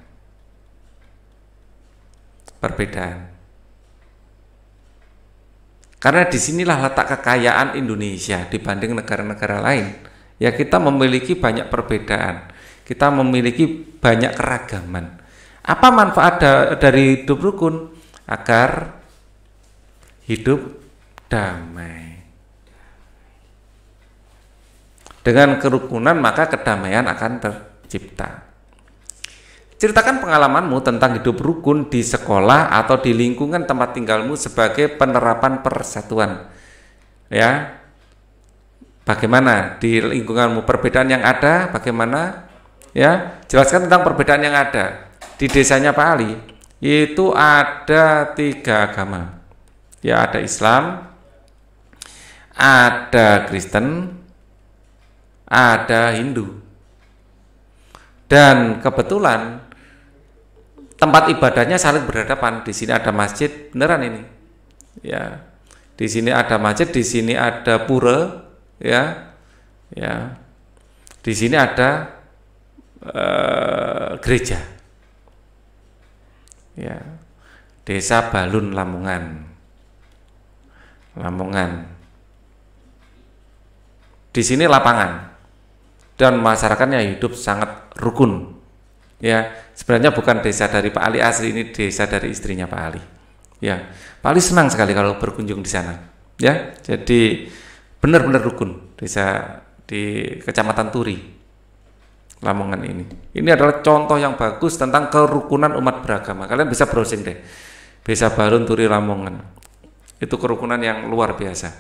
Karena disinilah letak kekayaan Indonesia dibanding negara-negara lain. Ya, kita memiliki banyak perbedaan, kita memiliki banyak keragaman. Apa manfaat dari hidup rukun? Agar hidup damai. Dengan kerukunan maka kedamaian akan tercipta. Ceritakan pengalamanmu tentang hidup rukun di sekolah atau di lingkungan tempat tinggalmu sebagai penerapan persatuan. Ya. Bagaimana di lingkunganmu perbedaan yang ada? Bagaimana? Ya, jelaskan tentang perbedaan yang ada. Di desanya Pak Ali itu ada 3 agama. Ya, ada Islam, ada Kristen, ada Hindu. Dan kebetulan tempat ibadahnya saling berhadapan. Di sini ada masjid, beneran ini. Ya, di sini ada masjid, di sini ada pura. Ya, di sini ada gereja. Ya, Desa Balun Lamongan. Di sini lapangan dan masyarakatnya hidup sangat rukun. Ya, sebenarnya bukan desa dari Pak Ali asli, ini desa dari istrinya Pak Ali. Ya, Pak Ali senang sekali kalau berkunjung di sana. Ya, jadi benar-benar rukun desa di Kecamatan Turi, Lamongan ini. Ini adalah contoh yang bagus tentang kerukunan umat beragama. Kalian bisa browsing deh, Desa Balun Turi Lamongan. Itu kerukunan yang luar biasa.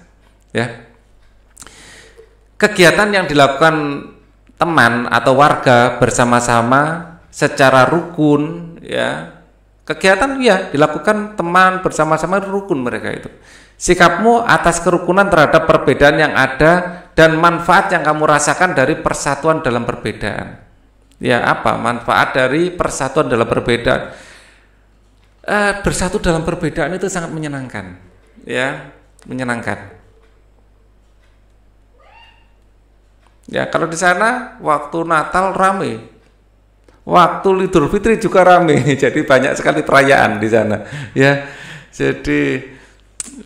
ya. Kegiatan yang dilakukan teman atau warga bersama-sama secara rukun, ya. Kegiatan ya dilakukan teman bersama-sama rukun mereka itu. Sikapmu atas kerukunan terhadap perbedaan yang ada dan manfaat yang kamu rasakan dari persatuan dalam perbedaan. Ya, apa manfaat dari persatuan dalam perbedaan? Bersatu dalam perbedaan itu sangat menyenangkan, ya, menyenangkan. Ya, kalau di sana waktu Natal rame, waktu Idul Fitri juga rame, jadi banyak sekali perayaan di sana. Ya, jadi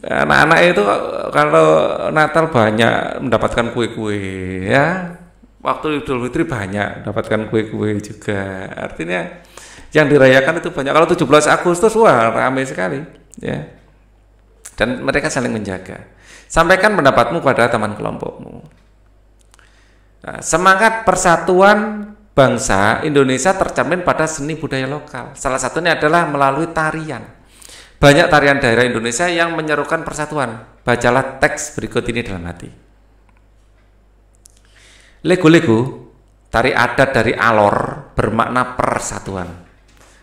anak-anak itu kalau Natal banyak mendapatkan kue-kue, ya. Waktu Idul Fitri banyak mendapatkan kue-kue juga. Artinya yang dirayakan itu banyak. Kalau 17 Agustus wah ramai sekali, ya. Dan mereka saling menjaga. Sampaikan pendapatmu pada teman kelompokmu. Nah, semangat persatuan bangsa Indonesia tercermin pada seni budaya lokal. Salah satunya adalah melalui tarian. Banyak tarian daerah Indonesia yang menyerukan persatuan. Bacalah teks berikut ini dalam hati. Lego-lego, tari adat dari Alor, bermakna persatuan.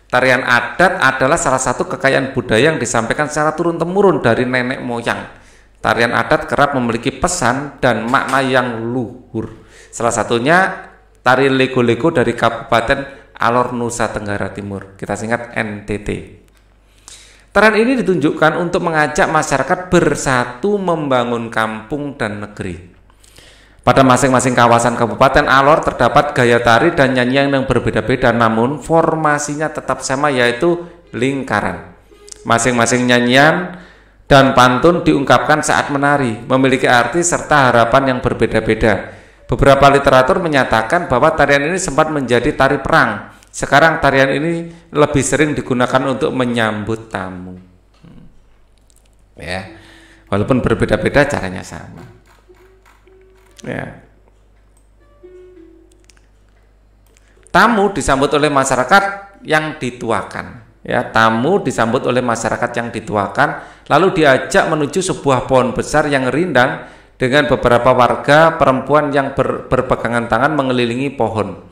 Tarian adat adalah salah satu kekayaan budaya yang disampaikan secara turun-temurun dari nenek moyang. Tarian adat kerap memiliki pesan dan makna yang luhur. Salah satunya tari lego-lego dari Kabupaten Alor, Nusa Tenggara Timur. Kita singkat NTT. Tarian ini ditunjukkan untuk mengajak masyarakat bersatu membangun kampung dan negeri. Pada masing-masing kawasan Kabupaten Alor terdapat gaya tari dan nyanyian yang berbeda-beda, namun formasinya tetap sama, yaitu lingkaran. Masing-masing nyanyian dan pantun diungkapkan saat menari, memiliki arti serta harapan yang berbeda-beda. Beberapa literatur menyatakan bahwa tarian ini sempat menjadi tari perang. Sekarang tarian ini lebih sering digunakan untuk menyambut tamu. Ya, walaupun berbeda-beda caranya sama. Ya. Tamu disambut oleh masyarakat yang dituakan. Ya, tamu disambut oleh masyarakat yang dituakan, lalu diajak menuju sebuah pohon besar yang rindang dengan beberapa warga perempuan yang berpegangan tangan mengelilingi pohon.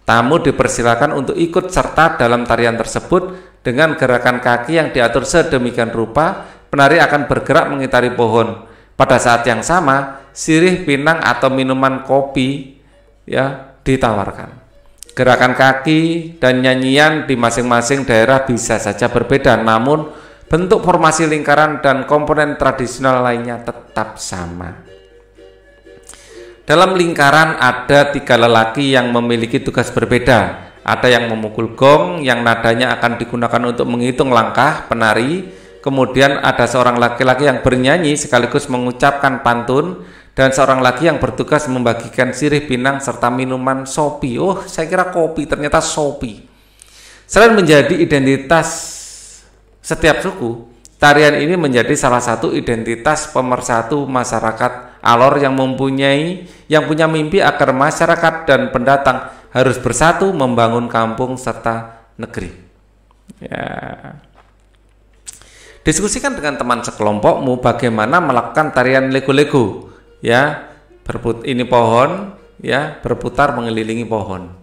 Tamu dipersilakan untuk ikut serta dalam tarian tersebut dengan gerakan kaki yang diatur sedemikian rupa. Penari akan bergerak mengitari pohon. Pada saat yang sama, sirih pinang atau minuman kopi ya ditawarkan. Gerakan kaki dan nyanyian di masing-masing daerah bisa saja berbeda, namun bentuk formasi lingkaran dan komponen tradisional lainnya tetap sama. Dalam lingkaran ada 3 lelaki yang memiliki tugas berbeda. Ada yang memukul gong yang nadanya akan digunakan untuk menghitung langkah penari. Kemudian ada seorang laki-laki yang bernyanyi sekaligus mengucapkan pantun, dan seorang lagi yang bertugas membagikan sirih pinang serta minuman sopi. Oh, saya kira kopi, ternyata sopi. Selain menjadi identitas setiap suku, tarian ini menjadi salah satu identitas pemersatu masyarakat Alor yang punya mimpi agar masyarakat dan pendatang harus bersatu membangun kampung serta negeri. Ya. Diskusikan dengan teman sekelompokmu bagaimana melakukan tarian lego-lego. Ya, ini pohon, ya, berputar mengelilingi pohon.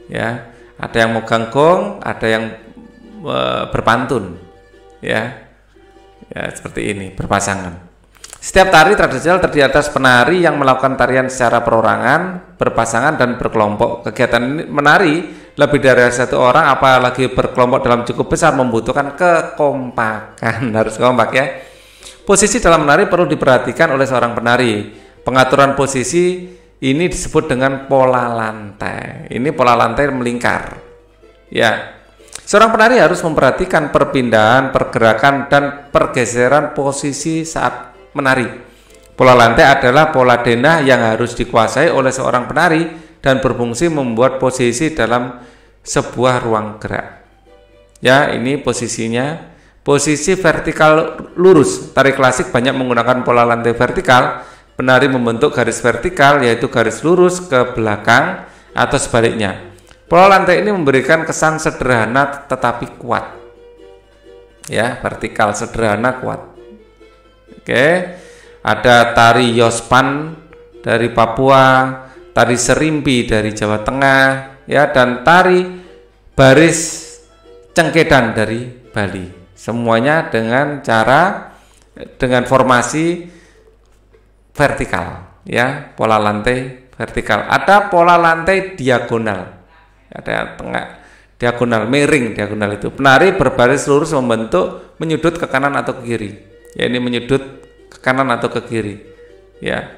Ya, ada yang megang gong, ada yang berpantun. Ya, seperti ini, berpasangan. Setiap tari tradisional terdiri atas penari yang melakukan tarian secara perorangan, berpasangan, dan berkelompok. Kegiatan ini menari lebih dari 1 orang, apalagi berkelompok dalam cukup besar, membutuhkan kekompakan. Harus kompak, ya. Posisi dalam menari perlu diperhatikan oleh seorang penari. Pengaturan posisi ini disebut dengan pola lantai. Ini pola lantai melingkar. Ya. Seorang penari harus memperhatikan perpindahan, pergerakan, dan pergeseran posisi saat menari. Pola lantai adalah pola denah yang harus dikuasai oleh seorang penari dan berfungsi membuat posisi dalam sebuah ruang gerak. Ya, ini posisinya. Posisi vertikal lurus. Tari klasik banyak menggunakan pola lantai vertikal. Penari membentuk garis vertikal, yaitu garis lurus ke belakang atau sebaliknya. Pola lantai ini memberikan kesan sederhana tetapi kuat. Ya, vertikal, sederhana, kuat. Oke. ada tari Yospan dari Papua, tari Serimpi dari Jawa Tengah, ya, dan tari baris Cengkedan dari Bali. Semuanya dengan formasi vertikal, ya, pola lantai vertikal. Ada pola lantai diagonal, ada tengah diagonal, miring diagonal itu. Penari berbaris lurus menyudut ke kanan atau ke kiri. Ya, ini menyudut ke kanan atau ke kiri. Ya,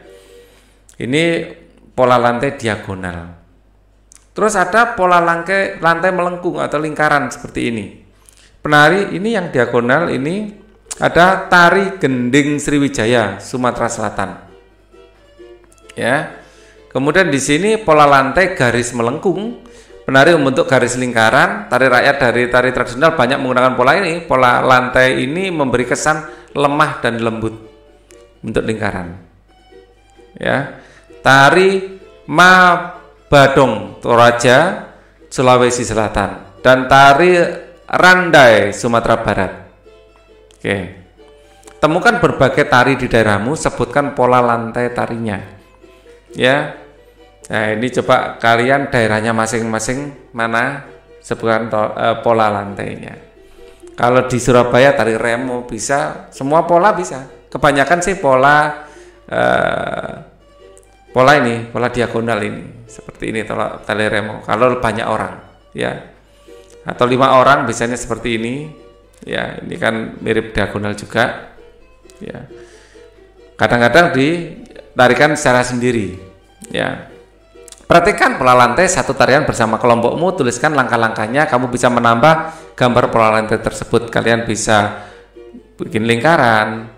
ini pola lantai diagonal. Terus ada pola lantai melengkung atau lingkaran seperti ini. Penari ini yang diagonal ini ada tari Gending Sriwijaya Sumatera Selatan. Ya. Kemudian di sini pola lantai garis melengkung. Penari membentuk garis lingkaran. Tari rakyat dari tari tradisional banyak menggunakan pola ini. Pola lantai ini memberi kesan lemah dan lembut, bentuk lingkaran. Ya. Tari Badong Toraja Sulawesi Selatan dan tari Randai Sumatera Barat. Oke. Temukan berbagai tari di daerahmu, sebutkan pola lantai tarinya. Ya. Nah, ini coba kalian daerahnya masing-masing mana, sebutkan pola lantainya. Kalau di Surabaya tari remo bisa, semua pola bisa. Kebanyakan sih pola diagonal ini, seperti ini tali remo. Kalau banyak orang, ya, atau 5 orang biasanya seperti ini, ya. Ini kan mirip diagonal juga, ya. Kadang-kadang ditarikan secara sendiri, ya. Perhatikan pola lantai satu tarian bersama kelompokmu, tuliskan langkah-langkahnya. Kamu bisa menambah gambar pola lantai tersebut. Kalian bisa bikin lingkaran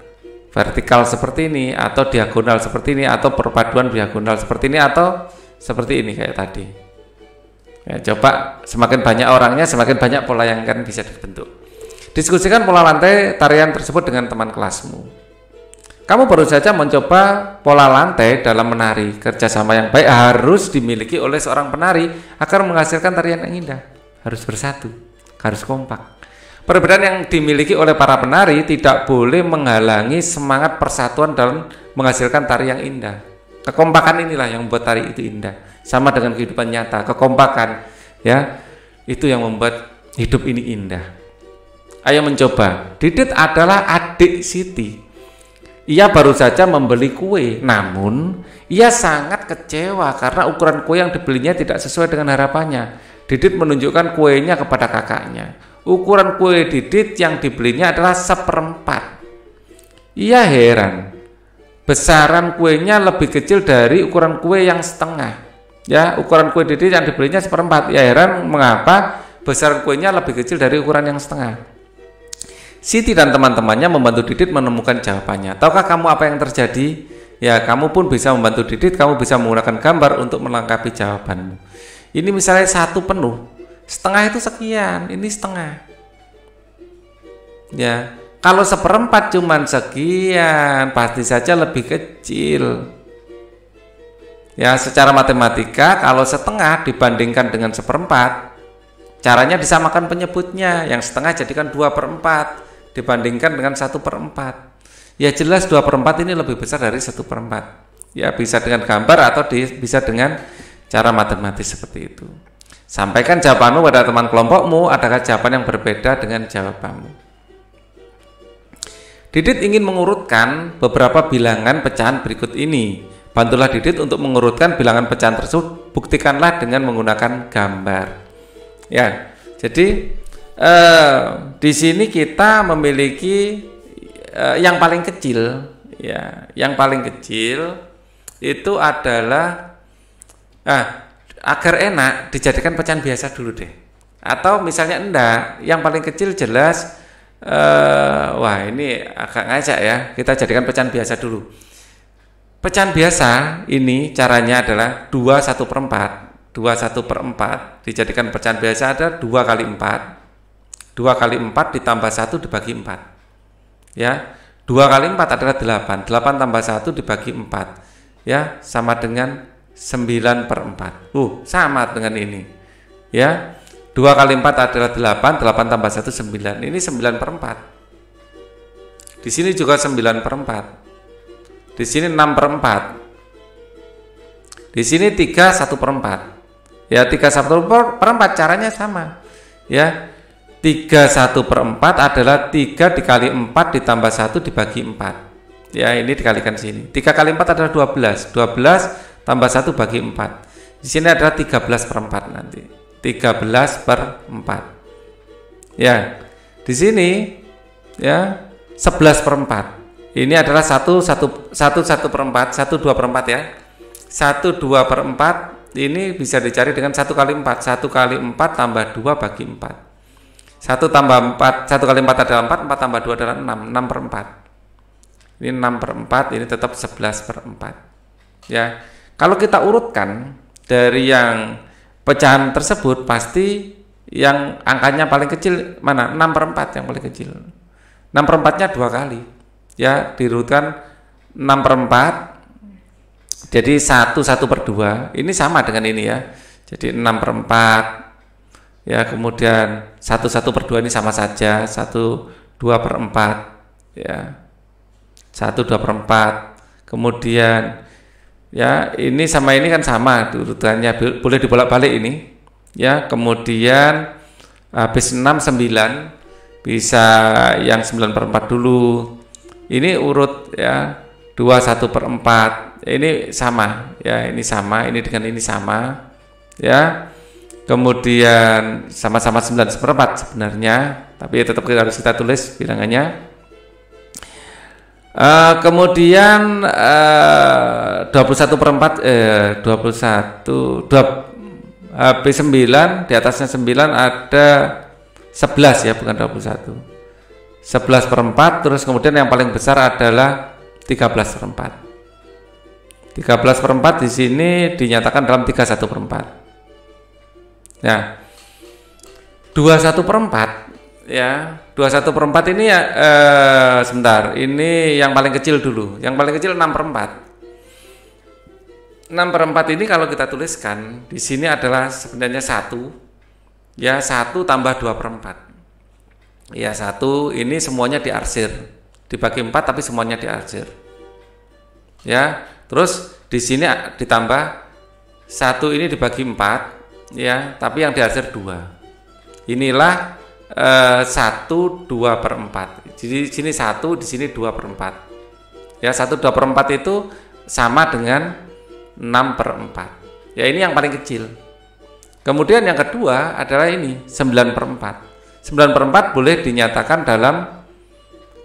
vertikal seperti ini, atau diagonal seperti ini, atau perpaduan diagonal seperti ini, atau seperti ini kayak tadi. Ya, coba semakin banyak orangnya, semakin banyak pola yang akan bisa dibentuk. Diskusikan pola lantai tarian tersebut dengan teman kelasmu. Kamu baru saja mencoba pola lantai dalam menari. Kerjasama yang baik harus dimiliki oleh seorang penari agar menghasilkan tarian yang indah. Harus bersatu, harus kompak. Perbedaan yang dimiliki oleh para penari tidak boleh menghalangi semangat persatuan dalam menghasilkan tari yang indah. Kekompakan inilah yang membuat tari itu indah. Sama dengan kehidupan nyata, kekompakan, ya, itu yang membuat hidup ini indah. Ayo mencoba. Didit adalah adik Siti. Ia baru saja membeli kue, namun ia sangat kecewa karena ukuran kue yang dibelinya tidak sesuai dengan harapannya. Didit menunjukkan kuenya kepada kakaknya. Ukuran kue Didit yang dibelinya adalah 1/4. Ia heran, besaran kuenya lebih kecil dari ukuran kue yang setengah. Ya, ukuran kue Didit yang dibelinya 1/4. Ia heran mengapa besaran kuenya lebih kecil dari ukuran yang setengah. Siti dan teman-temannya membantu Didit menemukan jawabannya. Tahukah kamu apa yang terjadi? Ya, kamu pun bisa membantu Didit. Kamu bisa menggunakan gambar untuk melengkapi jawabanmu. Ini misalnya 1 penuh, setengah itu sekian, ini setengah. Ya, kalau 1/4 cuman sekian, pasti saja lebih kecil. Ya, secara matematika kalau setengah dibandingkan dengan 1/4, caranya disamakan penyebutnya. Yang setengah jadikan 2/4 dibandingkan dengan 1/4. Ya, jelas 2/4 ini lebih besar dari 1/4. Ya, bisa dengan gambar atau bisa dengan cara matematis seperti itu. Sampaikan jawabanmu pada teman kelompokmu. Adakah jawaban yang berbeda dengan jawabanmu? Didit ingin mengurutkan beberapa bilangan pecahan berikut ini. Bantulah Didit untuk mengurutkan bilangan pecahan tersebut. Buktikanlah dengan menggunakan gambar. Ya, jadi di sini kita memiliki yang paling kecil, ya, yang paling kecil itu adalah agar enak dijadikan pecahan biasa dulu deh. Atau misalnya enggak, yang paling kecil jelas, wah ini agak ngajak ya, kita jadikan pecahan biasa dulu. Pecahan biasa ini caranya adalah 2 1/4. 2 1/4 dijadikan pecahan biasa ada 2 kali 4. 2 kali 4 ditambah 1 dibagi 4. Ya, 2 kali 4 adalah 8. 8 tambah 1 dibagi 4. Ya, sama dengan 9/4. Sama dengan ini. Ya, 2 kali 4 adalah 8. 8 tambah 1 9. Ini 9/4. Di sini juga 9/4. di sini 6/4. Di sini 3 1/4. Ya, 3 1/4 caranya sama. Ya. 3 1/4 adalah 3 dikali 4 ditambah 1 dibagi 4. Ya, ini dikalikan sini. 3 kali 4 adalah 12. 12 tambah 1 bagi 4. Di sini adalah 13/4 nanti. 13/4. Ya. Di sini ya 11/4. Ini adalah 1/4, 1/2/4 ya. 1/2/4 ini bisa dicari dengan 1 kali 4. 1 kali 4 tambah 2 bagi 4. 1 tambah 4, 1 kali 4 adalah 4, 4 tambah 2 adalah 6, 6/4. Ini 6/4, ini tetap 11/4. Ya. Kalau kita urutkan dari yang pecahan tersebut, pasti yang angkanya paling kecil mana? 6/4 yang paling kecil. 6/4-nya 2 kali. Ya, diurutkan 6/4. Jadi 1/2. Ini sama dengan ini ya. Jadi 6/4. Ya, kemudian 1/2 ini sama saja. 1/2/4. Ya. 1/2/4. Kemudian ya, ini sama ini kan sama urutannya, boleh dibolak-balik ini. Ya, kemudian habis 6 9 bisa yang 9/4 dulu. Ini urut ya 2/1/4. Ini sama ya, ini sama, ini dengan ini sama ya. Kemudian sama-sama 9/4 sebenarnya, tapi ya tetap harus kita tulis bilangannya. Kemudian 21/4 habis 9, di atasnya 9 ada 11 ya, bukan 21. 11/4, terus kemudian yang paling besar adalah 13/4. 13/4 di sini dinyatakan dalam 31/4. Nah, 21/4 ya, 21/4 ini ya sebentar, ini yang paling kecil dulu. Yang paling kecil 6/4. 6/4 ini kalau kita tuliskan di sini adalah sebenarnya 1. Ya, 1 tambah 2/4. Ya, 1 ini semuanya diarsir. Dibagi 4 tapi semuanya diarsir. Ya, terus di sini ditambah 1 ini dibagi 4 ya, tapi yang diarsir 2. Inilah 1/2/4. Jadi di sini 1, di sini 2/4. Ya, 1/2/4 itu sama dengan 6/4. Ya, ini yang paling kecil. Kemudian yang kedua adalah ini 9/4. 9/4 boleh dinyatakan dalam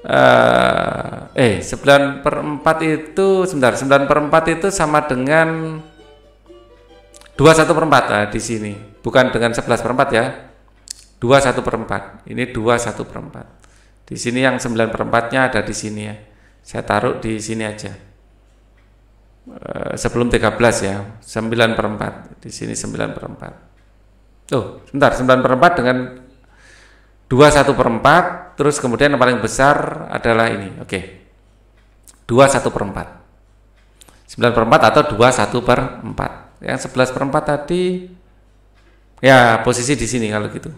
9/4 itu sebentar, 9/4 itu sama dengan 21/4. Nah, di sini bukan dengan 11/4 ya. 21/4. Ini 21/4. Di sini yang 9/4-nya ada di sini ya. Saya taruh di sini aja. Sebelum 13 ya. 9/4. Di sini 9/4. Oh, sebentar, 9/4 dengan 21/4, terus kemudian yang paling besar adalah ini. Oke. 21/4. 9/4 atau 21/4. Yang 11/4 tadi ya posisi di sini kalau gitu.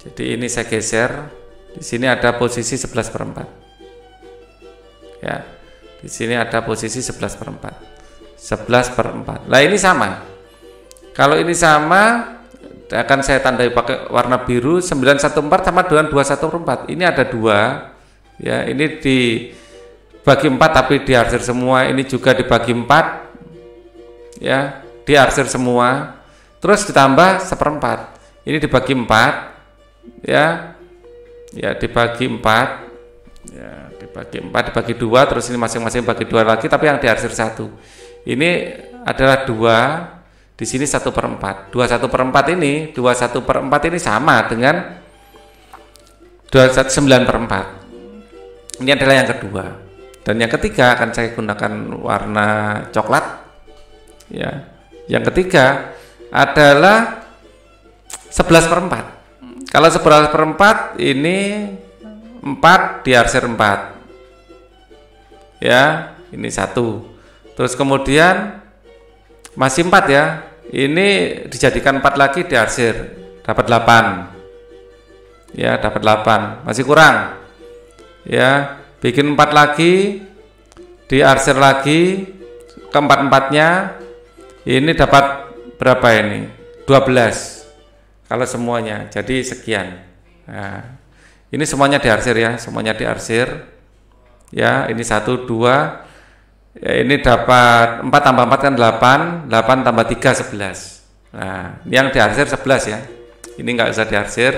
Jadi ini saya geser. Di sini ada posisi 11/4. Ya. Di sini ada posisi 11/4. 11/4. Nah, ini sama. Kalau ini sama akan saya tandai pakai warna biru. 9/4 sama dengan 21/4. Ini ada 2 ya, ini dibagi 4 tapi diarsir semua. Ini juga dibagi 4 ya, diarsir semua. Terus ditambah 1/4. Ini dibagi 4 ya. Ya, dibagi 4 ya, dibagi 4 dibagi 2, terus ini masing-masing bagi 2 lagi tapi yang diarsir 1. Ini adalah 2. Di sini 1/4. 21/4 ini, 21/4 ini sama dengan 9/4. Ini adalah yang kedua. Dan yang ketiga akan saya gunakan warna coklat. Ya. Yang ketiga adalah 11/4. Kalau 11/4 ini 4 diarsir 4. Ya, ini 1. Terus kemudian masih 4 ya. Ini dijadikan 4 lagi diarsir, dapat 8. Ya, dapat 8. Masih kurang. Ya, bikin 4 lagi diarsir lagi keempat-empatnya, ini dapat berapa ini? 12 kalau semuanya, jadi sekian. Nah, ini semuanya diarsir ya, semuanya diarsir ya. Ini 1, 2 ya, ini dapat 4 tambah 4 kan 8, 8 tambah 3 11. Nah, ini yang diarsir 11 ya, ini nggak usah diarsir.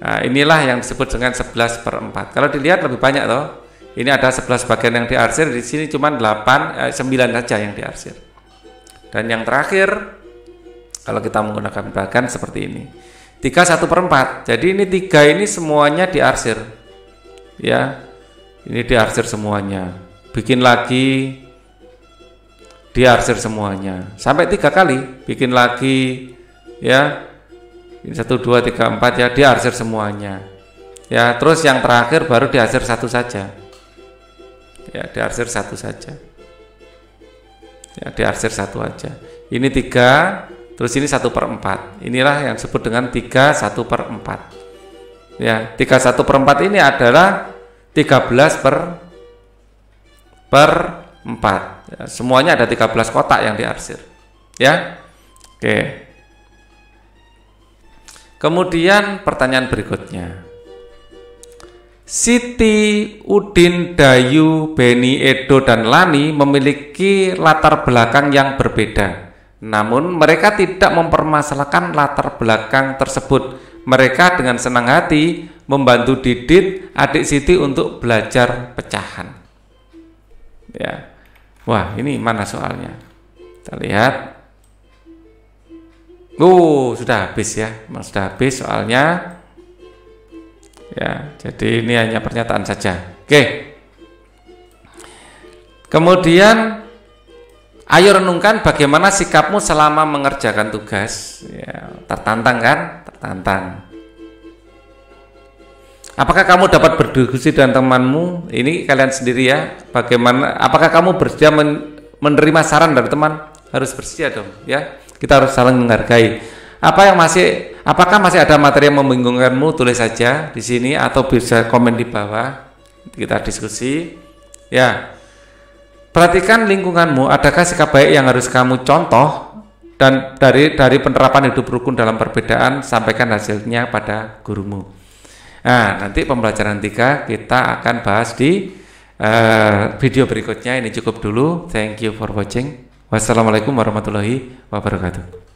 Nah, inilah yang disebut dengan 11/4. Kalau dilihat lebih banyak toh. Ini ada 11 bagian yang diarsir, di sini cuma 9 saja yang diarsir. Dan yang terakhir, kalau kita menggunakan bagian seperti ini, 3 1/4. Jadi ini 3 ini semuanya diarsir. Ya. Ini diarsir semuanya. Bikin lagi, diarsir semuanya. Sampai 3 kali, bikin lagi ya. Ini 1 2 3 4 ya, diarsir semuanya. Ya, terus yang terakhir baru diarsir 1 saja. Ya, diarsir 1 saja. Ya, diarsir 1 aja. Ini 3, terus ini 1/4. Inilah yang disebut dengan 3 1/4. Ya, 3 1/4 ini adalah 13/4. Ya, semuanya ada 13 kotak yang diarsir. Ya. Oke. Kemudian pertanyaan berikutnya. Siti, Udin, Dayu, Beni, Edo, dan Lani memiliki latar belakang yang berbeda. Namun mereka tidak mempermasalahkan latar belakang tersebut. Mereka dengan senang hati membantu Didit, adik Siti untuk belajar pecahan. Ya. Wah, ini mana soalnya? Kita lihat. Sudah habis ya. Sudah habis soalnya. Ya, jadi ini hanya pernyataan saja. Oke. Kemudian ayo renungkan bagaimana sikapmu selama mengerjakan tugas. Ya, tertantang kan? Tertantang. Apakah kamu dapat berdiskusi dengan temanmu? Ini kalian sendiri ya. Bagaimana? Apakah kamu bersedia menerima saran dari teman? Harus bersedia dong, ya. Kita harus saling menghargai. Apakah masih ada materi yang membingungkanmu? Tulis saja di sini atau bisa komen di bawah. Kita diskusi. Ya. Perhatikan lingkunganmu, adakah sikap baik yang harus kamu contoh dan dari penerapan hidup rukun dalam perbedaan, sampaikan hasilnya pada gurumu. Nah, nanti pembelajaran 3 kita akan bahas di video berikutnya. Ini cukup dulu. Thank you for watching. Wassalamualaikum warahmatullahi wabarakatuh.